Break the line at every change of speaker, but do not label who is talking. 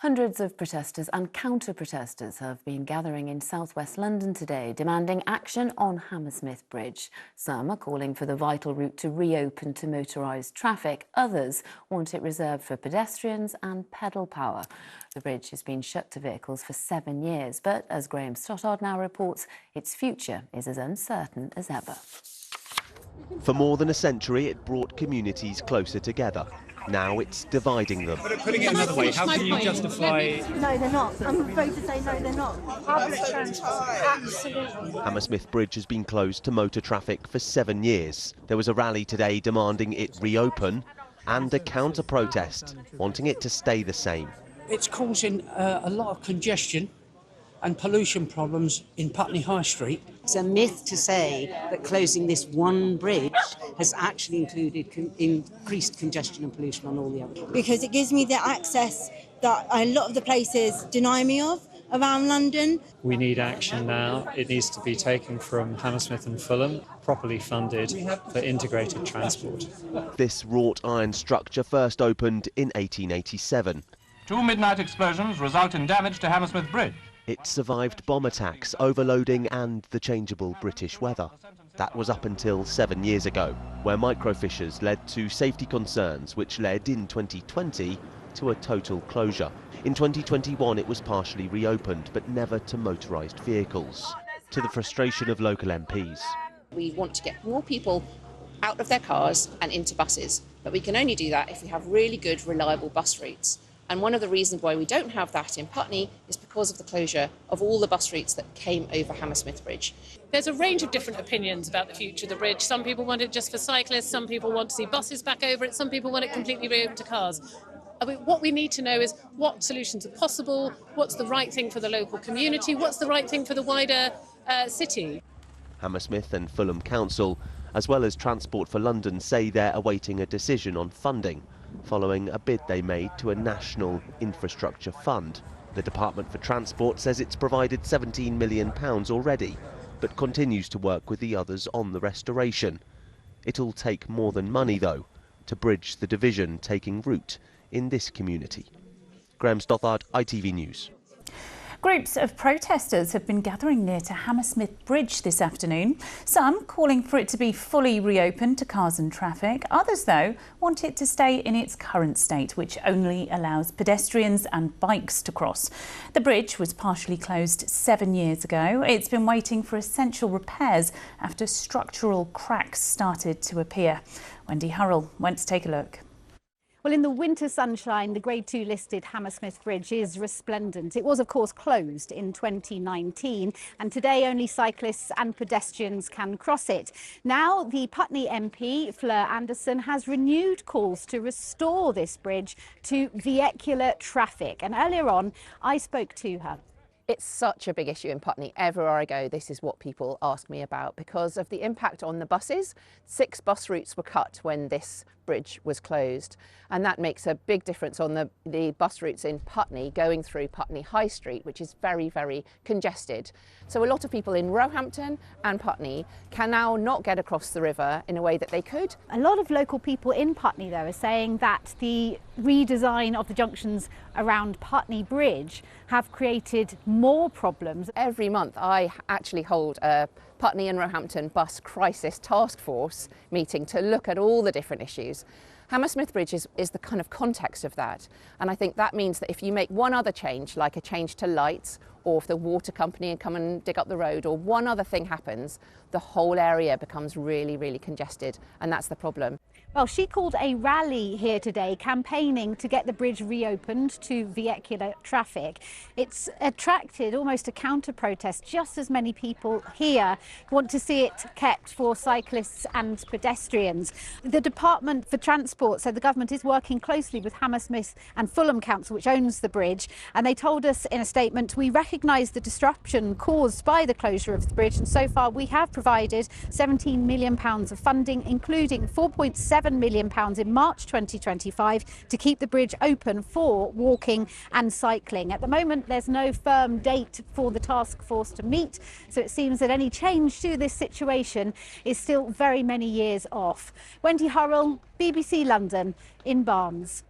Hundreds of protesters and counter-protesters have been gathering in southwest London today, demanding action on Hammersmith Bridge. Some are calling for the vital route to reopen to motorised traffic. Others want it reserved for pedestrians and pedal power. The bridge has been shut to vehicles for 7 years, but as Graham Stothard now reports, its future is as uncertain as ever.
For more than a century, it brought communities closer together. Now it's dividing them.
Putting it another way, how can you justify...
No, they're not. I'm afraid to say no, they're not. Public transport, absolutely.
Hammersmith Bridge has been closed to motor traffic for 7 years. There was a rally today demanding it reopen and a counter-protest, wanting it to stay the same.
It's causing a lot of congestion and pollution problems in Putney High Street.
It's a myth to say that closing this one bridge has actually included increased congestion and pollution on all the other.
Because it gives me the access that a lot of the places deny me of around London.
We need action now. It needs to be taken from Hammersmith and Fulham, properly funded for integrated transport.
This wrought iron structure first opened in 1887.
2 midnight explosions result in damage to Hammersmith Bridge.
It survived bomb attacks, overloading and the changeable British weather. That was up until 7 years ago, where micro-fissures led to safety concerns, which led in 2020 to a total closure. In 2021 it was partially reopened, but never to motorised vehicles, to the frustration of local MPs.
We want to get more people out of their cars and into buses, but we can only do that if we have really good, reliable bus routes. And one of the reasons why we don't have that in Putney is because of the closure of all the bus routes that came over Hammersmith Bridge.
There's a range of different opinions about the future of the bridge. Some people want it just for cyclists, some people want to see buses back over it, some people want it completely reopened to cars. What we need to know is what solutions are possible, what's the right thing for the local community, what's the right thing for the wider city.
Hammersmith and Fulham Council, as well as Transport for London, say they're awaiting a decision on funding, following a bid they made to a national infrastructure fund. The Department for Transport says it's provided £17 million already, but continues to work with the others on the restoration. It'll take more than money, though, to bridge the division taking root in this community. Graham Stothard, ITV News.
Groups of protesters have been gathering near to Hammersmith Bridge this afternoon. Some calling for it to be fully reopened to cars and traffic. Others, though, want it to stay in its current state, which only allows pedestrians and bikes to cross. The bridge was partially closed 7 years ago. It's been waiting for essential repairs after structural cracks started to appear. Wendy Hurrell went to take a look.
Well, in the winter sunshine, the Grade 2 listed Hammersmith Bridge is resplendent. It was, of course, closed in 2019, and today only cyclists and pedestrians can cross it. Now, the Putney MP, Fleur, has renewed calls to restore this bridge to vehicular traffic. And earlier on, I spoke to her.
It's such a big issue in Putney. Everywhere I go, this is what people ask me about because of the impact on the buses. 6 bus routes were cut when this bridge was closed, and that makes a big difference on the bus routes in Putney going through Putney High Street, which is very, very congested. So a lot of people in Roehampton and Putney can now not get across the river in a way that they could.
A lot of local people in Putney, though, are saying that the redesign of the junctions around Putney Bridge have created more problems.
Every month I actually hold a Putney and Roehampton bus crisis task force meeting to look at all the different issues. Hammersmith Bridge is the kind of context of that, and I think that means that if you make one other change, like a change to lights, or if the water company come and dig up the road, or one other thing happens, the whole area becomes really, really congested, and that's the problem.
Well, she called a rally here today campaigning to get the bridge reopened to vehicular traffic. It's attracted almost a counter-protest. Just as many people here want to see it kept for cyclists and pedestrians. The Department for Transport said the government is working closely with Hammersmith and Fulham Council, which owns the bridge, and they told us in a statement, "We recognise the disruption caused by the closure of the bridge, and so far we have provided £17 million of funding, including £4.7 million in March 2025 to keep the bridge open for walking and cycling." At the moment, there's no firm date for the task force to meet, so it seems that any change to this situation is still very many years off. Wendy Hurrell, BBC London, in Barnes.